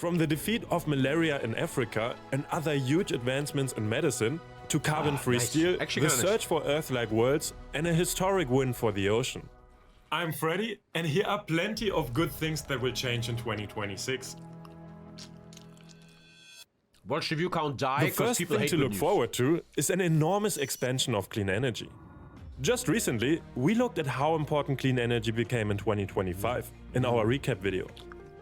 From the defeat of malaria in Africa and other huge advancements in medicine, to carbon-free steel, the search for Earth-like worlds, and a historic win for the ocean. I'm Freddy, and here are plenty of good things that will change in 2026. Watch the view count die. The first thing to look forward to is an enormous expansion of clean energy. Just recently, we looked at how important clean energy became in 2025 in our recap video.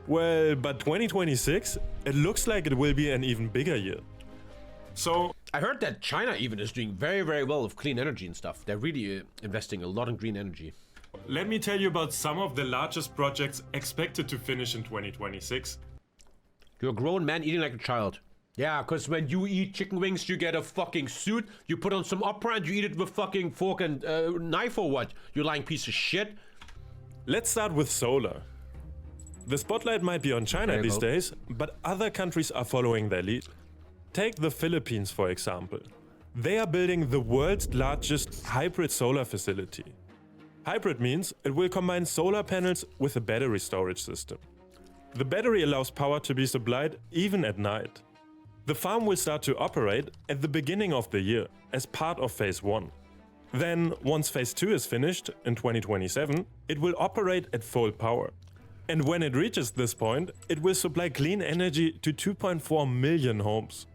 Well, but 2026, it looks like it will be an even bigger year. So, I heard that China even is doing very, very well with clean energy and stuff. They're really investing a lot in green energy. Let me tell you about some of the largest projects expected to finish in 2026. You're a grown man eating like a child. Yeah, because when you eat chicken wings, you get a fucking suit, you put on some opera and you eat it with fucking fork and knife or what? You lying piece of shit. Let's start with solar. The spotlight might be on China these days, but other countries are following their lead. Take the Philippines, for example. They are building the world's largest hybrid solar facility. Hybrid means it will combine solar panels with a battery storage system. The battery allows power to be supplied even at night. The farm will start to operate at the beginning of the year as part of Phase 1. Then, once Phase 2 is finished in 2027, it will operate at full power. And when it reaches this point, it will supply clean energy to 2.4 million homes.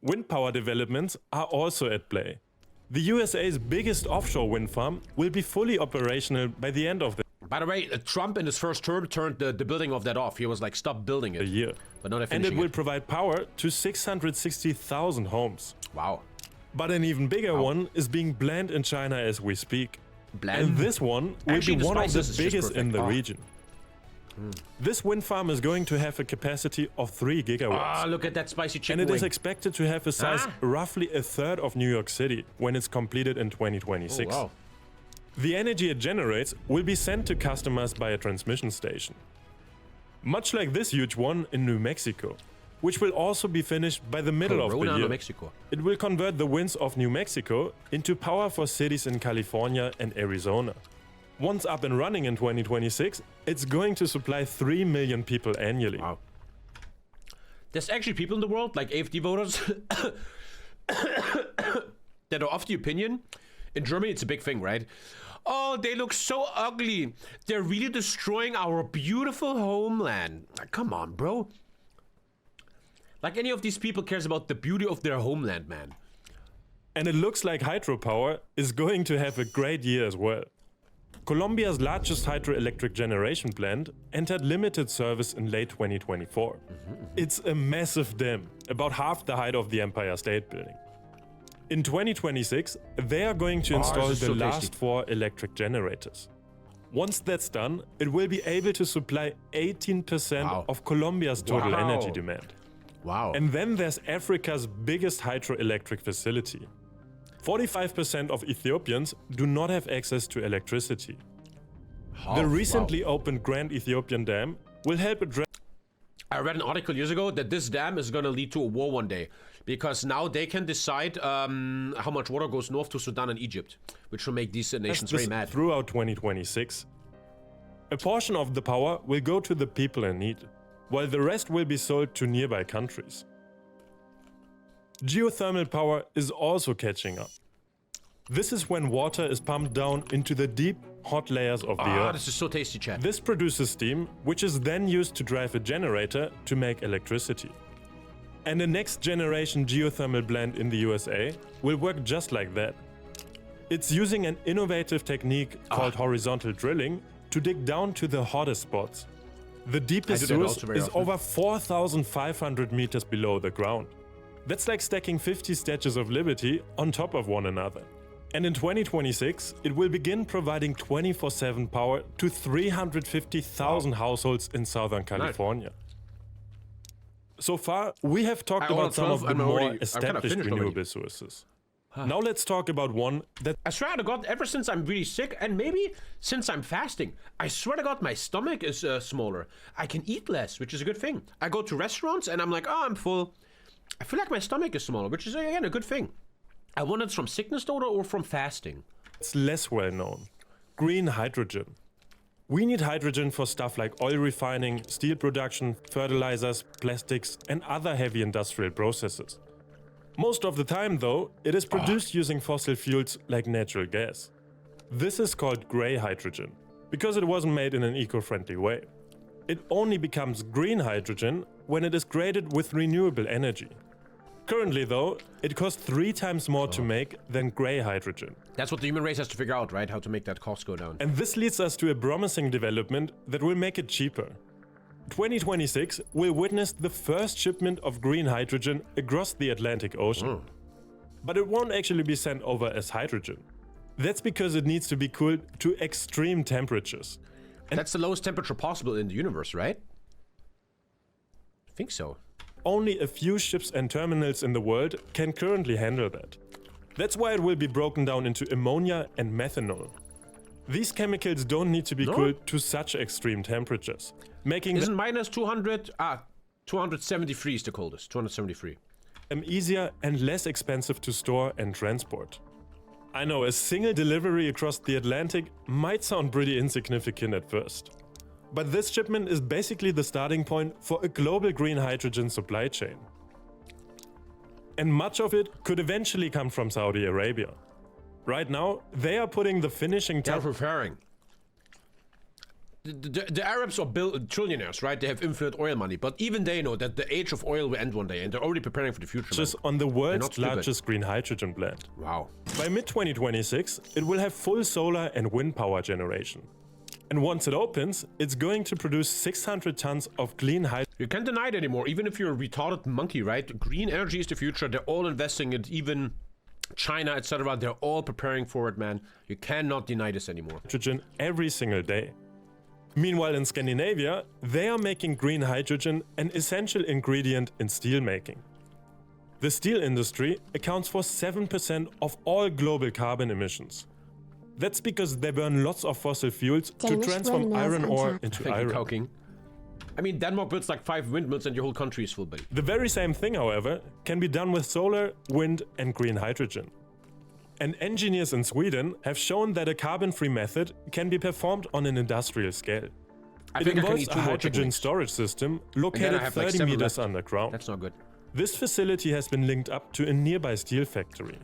Wind power developments are also at play. The USA's biggest offshore wind farm will be fully operational by the end of the By the way, Trump in his first term turned the building of that off. He was like, stop building it. year. But not And it will provide power to 660,000 homes. Wow. But an even bigger one is being planned in China as we speak. Blend? And this one will be one of the biggest in the region. This wind farm is going to have a capacity of 3 gigawatts. Ah, look at that spicy chicken And it wing. is expected to have a size roughly a third of New York City when it's completed in 2026. Oh, wow. The energy it generates will be sent to customers by a transmission station. Much like this huge one in New Mexico, which will also be finished by the middle of the year. New Mexico. It will convert the winds of New Mexico into power for cities in California and Arizona. Once up and running in 2026, it's going to supply 3 million people annually. Wow. There's actually people in the world, like AfD voters, that are of the opinion, in Germany it's a big thing, right? Oh, they look so ugly. They're really destroying our beautiful homeland. Come on, bro. Like any of these people cares about the beauty of their homeland, man. And it looks like hydropower is going to have a great year as well. Colombia's largest hydroelectric generation plant entered limited service in late 2024. It's a massive dam, about half the height of the Empire State Building. In 2026, they are going to install the last 4 electric generators. Once that's done, it will be able to supply 18% of Colombia's total energy demand. Wow. And then there's Africa's biggest hydroelectric facility. 45% of Ethiopians do not have access to electricity. The recently opened Grand Ethiopian Dam will help address. I read an article years ago that this dam is going to lead to a war one day, because now they can decide how much water goes north to Sudan and Egypt, which will make these nations very mad. Throughout 2026, a portion of the power will go to the people in need, while the rest will be sold to nearby countries. Geothermal power is also catching up. This is when water is pumped down into the deep, hot layers of the earth. This is so tasty, chat. This produces steam, which is then used to drive a generator to make electricity. And the next generation geothermal plant in the USA will work just like that. It's using an innovative technique called horizontal drilling to dig down to the hottest spots. The deepest source is over 4,500 meters below the ground. That's like stacking 50 Statues of Liberty on top of one another. And in 2026, it will begin providing 24/7 power to 350,000 households in Southern California. So far, we have talked about some of the more established renewable sources. Now let's talk about one that... I swear to God, ever since I'm really sick, and maybe since I'm fasting, I swear to God, my stomach is smaller. I can eat less, which is a good thing. I go to restaurants and I'm like, oh, I'm full. I feel like my stomach is smaller, which is, again, a good thing. I wonder if it's from sickness though, or from fasting. It's less well known. Green hydrogen. We need hydrogen for stuff like oil refining, steel production, fertilizers, plastics, and other heavy industrial processes. Most of the time, though, it is produced using fossil fuels like natural gas. This is called grey hydrogen, because it wasn't made in an eco-friendly way. It only becomes green hydrogen when it is created with renewable energy. Currently, though, it costs 3 times more to make than grey hydrogen. That's what the human race has to figure out, right? How to make that cost go down. And this leads us to a promising development that will make it cheaper. 2026 will witness the first shipment of green hydrogen across the Atlantic Ocean. But it won't actually be sent over as hydrogen. That's because it needs to be cooled to extreme temperatures. And that's the lowest temperature possible in the universe, right? I think so. Only a few ships and terminals in the world can currently handle that. That's why it will be broken down into ammonia and methanol. These chemicals don't need to be cooled to such extreme temperatures, making Isn't minus 200? 273 is the coldest. 273. them easier and less expensive to store and transport. I know a single delivery across the Atlantic might sound pretty insignificant at first. But this shipment is basically the starting point for a global green hydrogen supply chain. And much of it could eventually come from Saudi Arabia. Right now, they are putting the finishing They're touch. preparing. The Arabs are trillionaires, right? They have infinite oil money, but even they know that the age of oil will end one day, and they're already preparing for the future. Just on the world's largest green hydrogen plant. Wow. By mid-2026, it will have full solar and wind power generation. And once it opens, it's going to produce 600 tons of clean hydrogen. You can't deny it anymore, even if you're a retarded monkey, right? Green energy is the future. They're all investing in it, even China, etc. They're all preparing for it, man. You cannot deny this anymore. Hydrogen every single day. Meanwhile, in Scandinavia, they are making green hydrogen an essential ingredient in steel making. The steel industry accounts for 7% of all global carbon emissions. That's because they burn lots of fossil fuels to transform iron ore into iron. Coking. I mean, Denmark builds like 5 windmills and your whole country is full, buddy. The very same thing, however, can be done with solar, wind, and green hydrogen. And engineers in Sweden have shown that a carbon-free method can be performed on an industrial scale. It involves a hydrogen storage system located 30 meters underground. That's not good. This facility has been linked up to a nearby steel factory.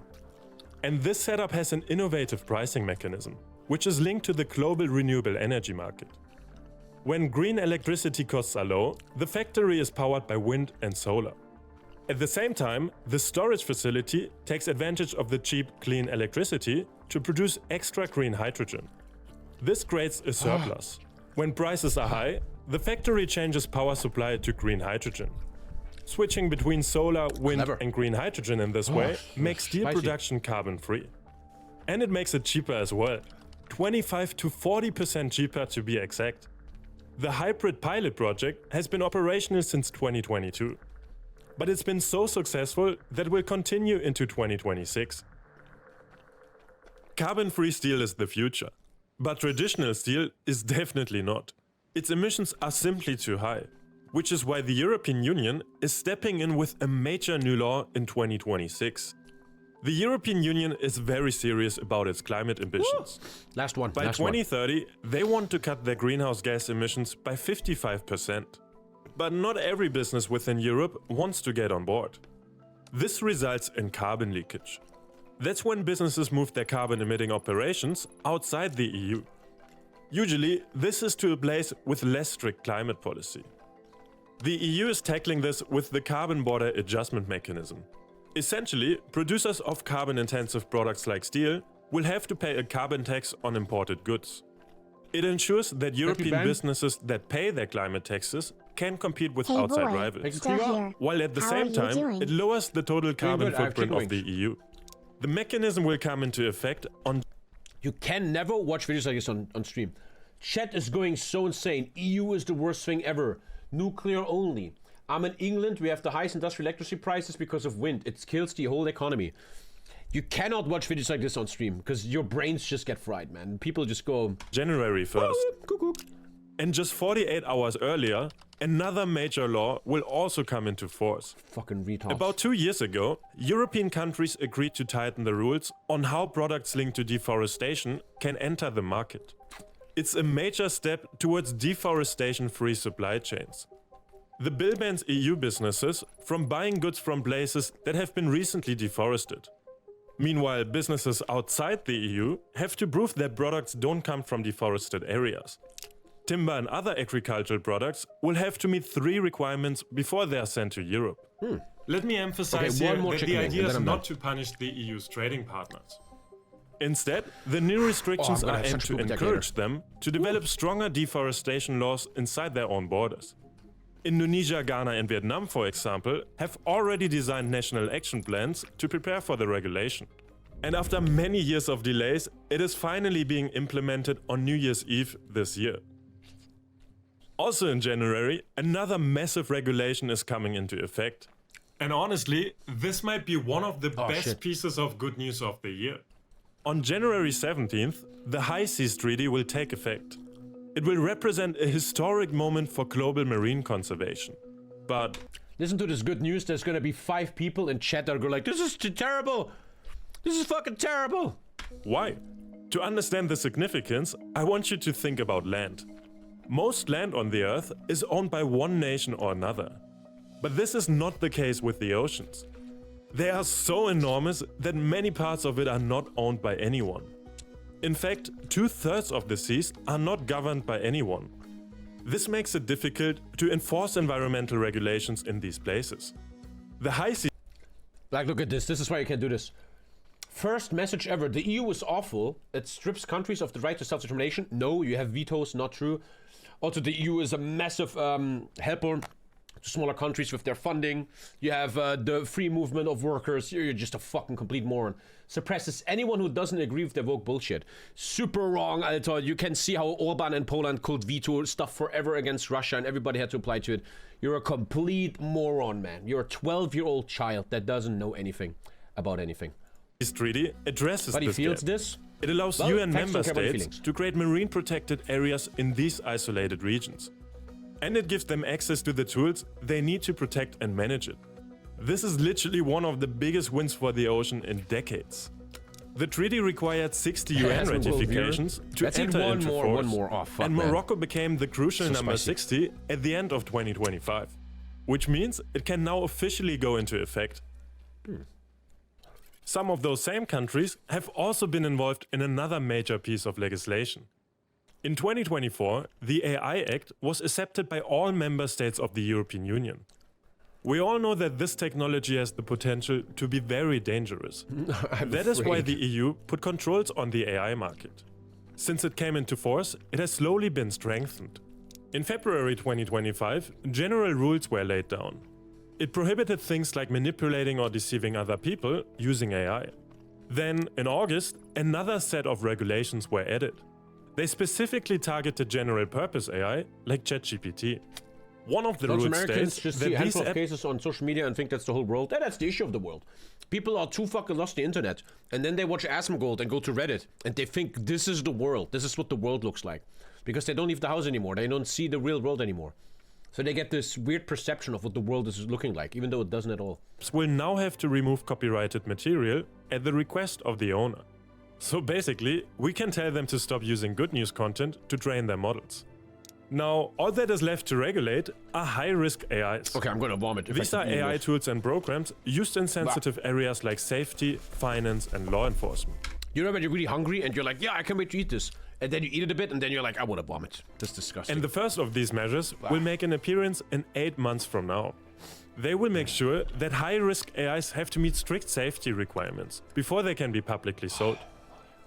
And this setup has an innovative pricing mechanism, which is linked to the global renewable energy market. When green electricity costs are low, the factory is powered by wind and solar. At the same time, the storage facility takes advantage of the cheap, clean electricity to produce extra green hydrogen. This creates a surplus. When prices are high, the factory changes power supply to green hydrogen. Switching between solar, wind, and green hydrogen in this way makes steel production carbon-free. And it makes it cheaper as well. 25 to 40% cheaper to be exact. The hybrid pilot project has been operational since 2022. But it's been so successful that will continue into 2026. Carbon-free steel is the future. But traditional steel is definitely not. Its emissions are simply too high. Which is why the European Union is stepping in with a major new law in 2026. The European Union is very serious about its climate ambitions. Last one. By 2030, they want to cut their greenhouse gas emissions by 55%. But not every business within Europe wants to get on board. This results in carbon leakage. That's when businesses move their carbon-emitting operations outside the EU. Usually, this is to a place with less strict climate policy. The EU is tackling this with the Carbon Border Adjustment Mechanism. Essentially, producers of carbon-intensive products like steel will have to pay a carbon tax on imported goods. It ensures that European businesses that pay their climate taxes can compete with outside rivals. While at the same time, it lowers the total carbon footprint of the EU. The mechanism will come into effect on... You can never watch videos like this on stream. Chat is going so insane. EU is the worst thing ever. Nuclear only. I'm in England. We have the highest industrial electricity prices because of wind. It kills the whole economy. You cannot watch videos like this on stream because your brains just get fried, man. People just go... January 1st. And just 48 hours earlier, another major law will also come into force. Fucking retards. About 2 years ago, European countries agreed to tighten the rules on how products linked to deforestation can enter the market. it's a major step towards deforestation-free supply chains. The bill bans EU businesses from buying goods from places that have been recently deforested. Meanwhile, businesses outside the EU have to prove their products don't come from deforested areas. Timber and other agricultural products will have to meet 3 requirements before they are sent to Europe. Let me emphasize here that the idea is not to punish the EU's trading partners. Instead, the new restrictions are aimed to encourage them to develop stronger deforestation laws inside their own borders. Indonesia, Ghana and Vietnam, for example, have already designed national action plans to prepare for the regulation. And after many years of delays, it is finally being implemented on New Year's Eve this year. Also in January, another massive regulation is coming into effect. And honestly, this might be one of the best pieces of good news of the year. On January 17th, the High Seas Treaty will take effect. It will represent a historic moment for global marine conservation. But listen to this good news. There's gonna be 5 people in chat that are like, this is terrible. This is fucking terrible. Why? To understand the significance, I want you to think about land. Most land on the Earth is owned by one nation or another. But this is not the case with the oceans. They are so enormous that many parts of it are not owned by anyone. In fact, 2/3 of the seas are not governed by anyone. This makes it difficult to enforce environmental regulations in these places. The high seas... Like, look at this. This is why you can't do this. First message ever. The EU is awful. It strips countries of the right to self-determination. No, you have vetoes. Not true. Also, the EU is a massive helper to smaller countries with their funding. You have the free movement of workers. You're just a fucking complete moron. Suppresses anyone who doesn't agree with their woke bullshit. Super wrong, Alter. You can see how Orban in Poland could veto stuff forever against Russia and everybody had to apply to it. You're a complete moron, man. You're a 12-year-old child that doesn't know anything about anything. This treaty addresses but he this feels gap. this. It allows UN member states to create marine protected areas in these isolated regions. And it gives them access to the tools they need to protect and manage it. This is literally one of the biggest wins for the ocean in decades. The treaty required 60 UN ratifications to enter into force, and Morocco became the crucial number 60 at the end of 2025, which means it can now officially go into effect. Some of those same countries have also been involved in another major piece of legislation. In 2024, the AI Act was accepted by all member states of the European Union. We all know that this technology has the potential to be very dangerous. That is why the EU put controls on the AI market. Since it came into force, it has slowly been strengthened. In February 2025, general rules were laid down. It prohibited things like manipulating or deceiving other people using AI. Then, in August, another set of regulations were added. They specifically targeted general-purpose AI, like ChatGPT. One of the rules Americans states just that see a these handful of cases on social media and think that's the whole world. That's the issue of the world. People are too fucking lost to the internet, and then they watch Asmongold and go to Reddit, and they think this is the world. This is what the world looks like, because they don't leave the house anymore. They don't see the real world anymore. So they get this weird perception of what the world is looking like, even though it doesn't at all. Will now have to remove copyrighted material at the request of the owner. So basically, we can tell them to stop using good news content to train their models. Now, all that is left to regulate are high-risk AIs. Okay, I'm gonna vomit. These are AI tools and programs used in sensitive areas like safety, finance, and law enforcement. You know when you're really hungry and you're like, yeah, I can't wait to eat this. And then you eat it a bit and then you're like, I wanna vomit. That's disgusting. And the first of these measures will make an appearance in 8 months from now. They will make sure that high-risk AIs have to meet strict safety requirements before they can be publicly sold.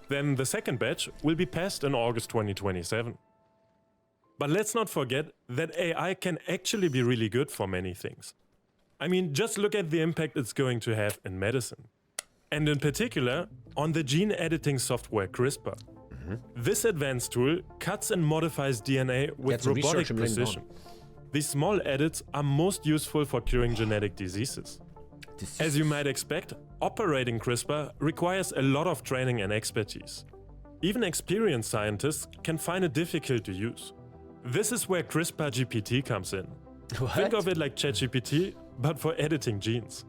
Then the second batch will be passed in August 2027. But let's not forget that AI can actually be really good for many things. I mean, just look at the impact it's going to have in medicine. And in particular, on the gene editing software CRISPR. This advanced tool cuts and modifies DNA with robotic precision. These small edits are most useful for curing genetic diseases. As you might expect, operating CRISPR requires a lot of training and expertise. Even experienced scientists can find it difficult to use. This is where CRISPR GPT comes in. What? Think of it like ChatGPT, but for editing genes.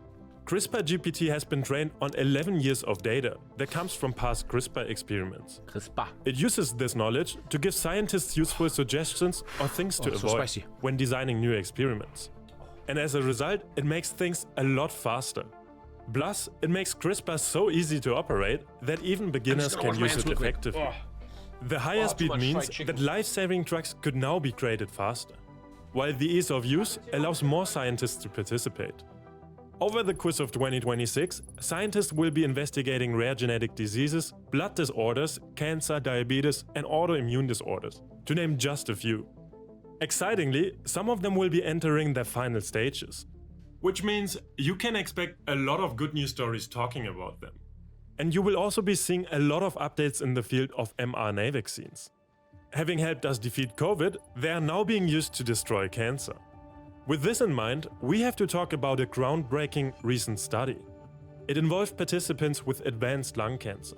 CRISPR-GPT has been trained on 11 years of data that comes from past CRISPR experiments. CRISPR. It uses this knowledge to give scientists useful suggestions or things to avoid when designing new experiments. And as a result, it makes things a lot faster. Plus, it makes CRISPR so easy to operate that even beginners can use it effectively. The higher speed means that life-saving drugs could now be created faster, while the ease of use allows more scientists to participate. Over the course of 2026, scientists will be investigating rare genetic diseases, blood disorders, cancer, diabetes, and autoimmune disorders, to name just a few. Excitingly, some of them will be entering their final stages, which means you can expect a lot of good news stories talking about them. And you will also be seeing a lot of updates in the field of mRNA vaccines. Having helped us defeat COVID, they are now being used to destroy cancer. With this in mind, we have to talk about a groundbreaking recent study. It involved participants with advanced lung cancer.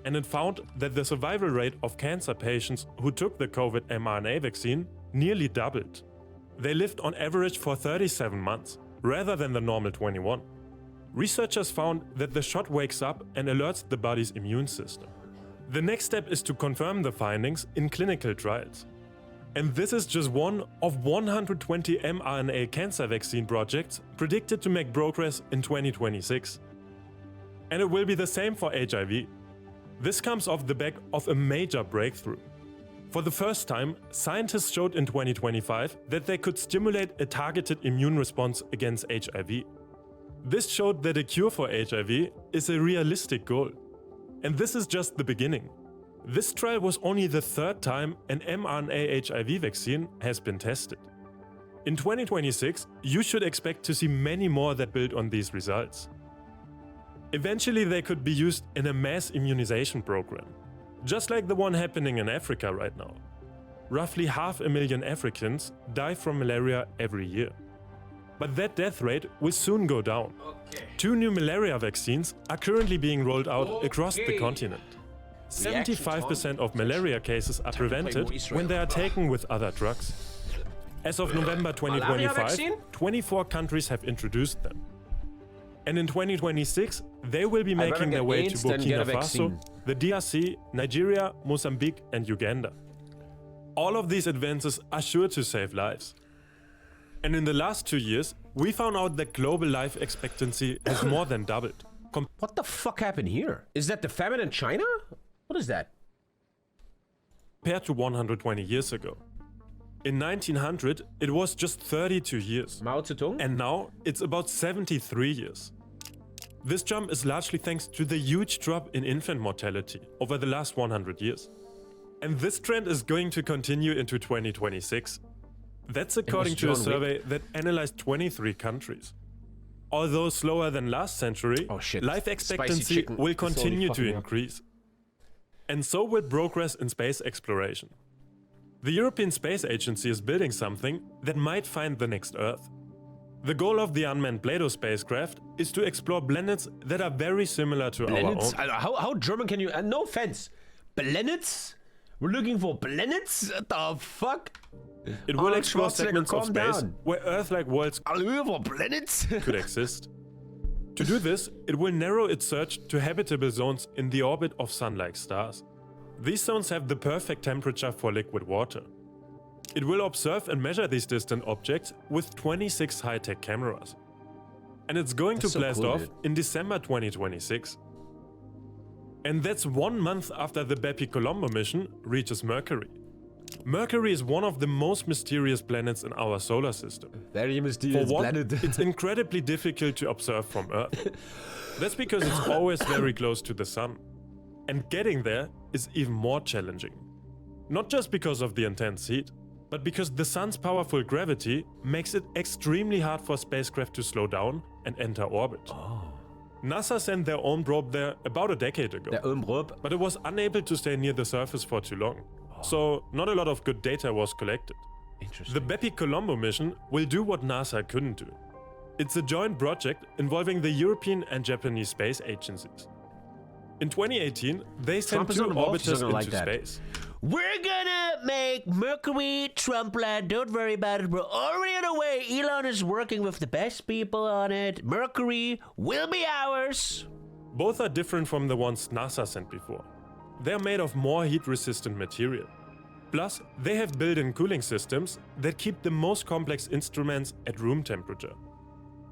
And it found that the survival rate of cancer patients who took the COVID mRNA vaccine nearly doubled. They lived on average for 37 months, rather than the normal 21. Researchers found that the shot wakes up and alerts the body's immune system. The next step is to confirm the findings in clinical trials. And this is just one of 120 mRNA cancer vaccine projects predicted to make progress in 2026. And it will be the same for HIV. This comes off the back of a major breakthrough. For the first time, scientists showed in 2025 that they could stimulate a targeted immune response against HIV. This showed that a cure for HIV is a realistic goal. And this is just the beginning. This trial was only the third time an mRNA HIV vaccine has been tested. In 2026, you should expect to see many more that build on these results. Eventually, they could be used in a mass immunization program, just like the one happening in Africa right now. Roughly 500,000 Africans die from malaria every year. But that death rate will soon go down. 2 new malaria vaccines are currently being rolled out across the continent. 75% of malaria cases are prevented when they are taken with other drugs. As of November 2025, 24 countries have introduced them. And in 2026, they will be making their way to Burkina Faso, the DRC, Nigeria, Mozambique, and Uganda. All of these advances are sure to save lives. And in the last 2 years, we found out that global life expectancy has more than doubled. What the fuck happened here? Is that the famine in China? What is that? Compared to 120 years ago. In 1900, it was just 32 years. Mao Zedong? And now, it's about 73 years. This jump is largely thanks to the huge drop in infant mortality over the last 100 years. And this trend is going to continue into 2026. That's according to a survey that analyzed 23 countries. Although slower than last century, life expectancy will continue to increase. And so will progress in space exploration. The European Space Agency is building something that might find the next Earth. The goal of the unmanned Plato spacecraft is to explore planets that are very similar to our own. How German can you... no offense. Planets? We're looking for planets? What the fuck? It will explore segments of space where Earth-like worlds planets could exist. To do this, it will narrow its search to habitable zones in the orbit of Sun-like stars. These zones have the perfect temperature for liquid water. It will observe and measure these distant objects with 26 high-tech cameras. And it's going to blast off in December 2026. And that's 1 month after the Bepi-Colombo mission reaches Mercury. Mercury is one of the most mysterious planets in our solar system. Very mysterious planet. It's incredibly difficult to observe from Earth. That's because it's always very close to the Sun. And getting there is even more challenging. Not just because of the intense heat, but because the Sun's powerful gravity makes it extremely hard for spacecraft to slow down and enter orbit. NASA sent their own probe there about a decade ago. Their own probe? But it was unable to stay near the surface for too long. So not a lot of good data was collected. Interesting. The Bepi-Colombo mission will do what NASA couldn't do. It's a joint project involving the European and Japanese space agencies. In 2018, they sent Trump is 2 not involved, he orbiters doesn't into like that. space. We're gonna make Mercury Trumpland. Don't worry about it. We're already on the way. Elon is working with the best people on it. Mercury will be ours. Both are different from the ones NASA sent before. They're made of more heat-resistant material. Plus, they have built-in cooling systems that keep the most complex instruments at room temperature.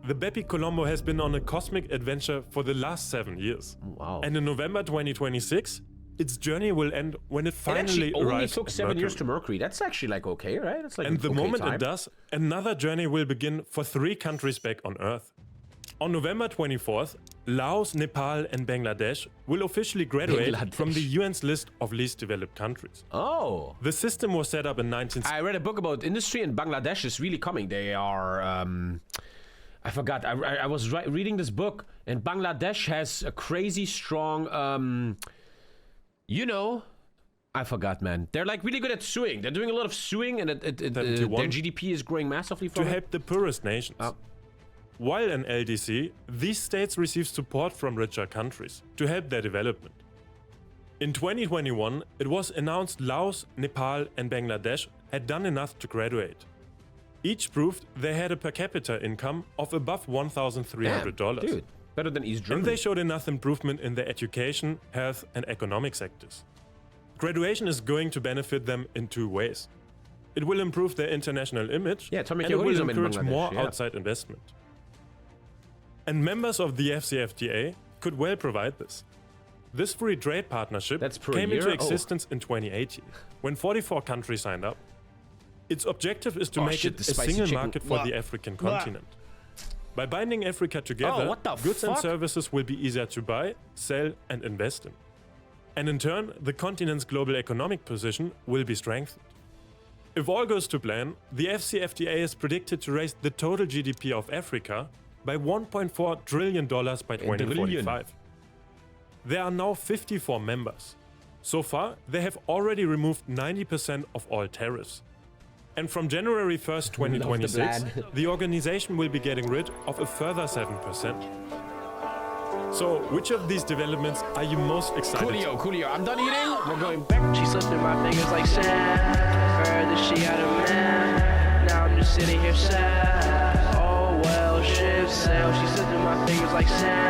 The Bepi Colombo has been on a cosmic adventure for the last 7 years. Wow. And in November 2026, its journey will end when it It finally actually only arrives took at 7 years Mercury. to Mercury. That's actually like okay, right? That's like And the okay moment time. it does, another journey will begin for 3 countries back on Earth. On November 24th, Laos, Nepal and Bangladesh will officially graduate from the UN's list of least developed countries. Oh. The system was set up in 1960. I read a book about industry in Bangladesh is really coming. They are, I forgot. I was reading this book, and Bangladesh has a crazy strong, I forgot, man. They're like really good at suing. They're doing a lot of suing, and their GDP is growing massively from to it. help the poorest nations. While in LDC, these states receive support from richer countries to help their development. In 2021, it was announced Laos, Nepal and Bangladesh had done enough to graduate. Each proved they had a per capita income of above $1,300. Dude, better than East Germany. And they showed enough improvement in their education, health and economic sectors. Graduation is going to benefit them in 2 ways. It will improve their international image, Yeah, and TommyKay it will VODs in encourage Bangladesh, more yeah. outside investment. And members of the FCFTA could well provide this. This free trade partnership That's per came year? into Oh. existence in 2018, when 44 countries signed up. Its objective is to make shit, it the a spicy single chicken. market for the Blah. African continent. By binding Africa together, Oh, what the goods and fuck? services will be easier to buy, sell and invest in. And in turn, the continent's global economic position will be strengthened. If all goes to plan, the FCFTA is predicted to raise the total GDP of Africa by $1.4 trillion by 2045. There are now 54 members. So far, they have already removed 90% of all tariffs. And from January 1st, 2026, the organization will be getting rid of a further 7%. So, which of these developments are you most excited about? Coolio, I'm done eating. We're going back. She slipped through my fingers like sand. Heard that she had a man. Now I'm just sitting here sad. Oh well, shit sail. She slipped through my fingers like sand.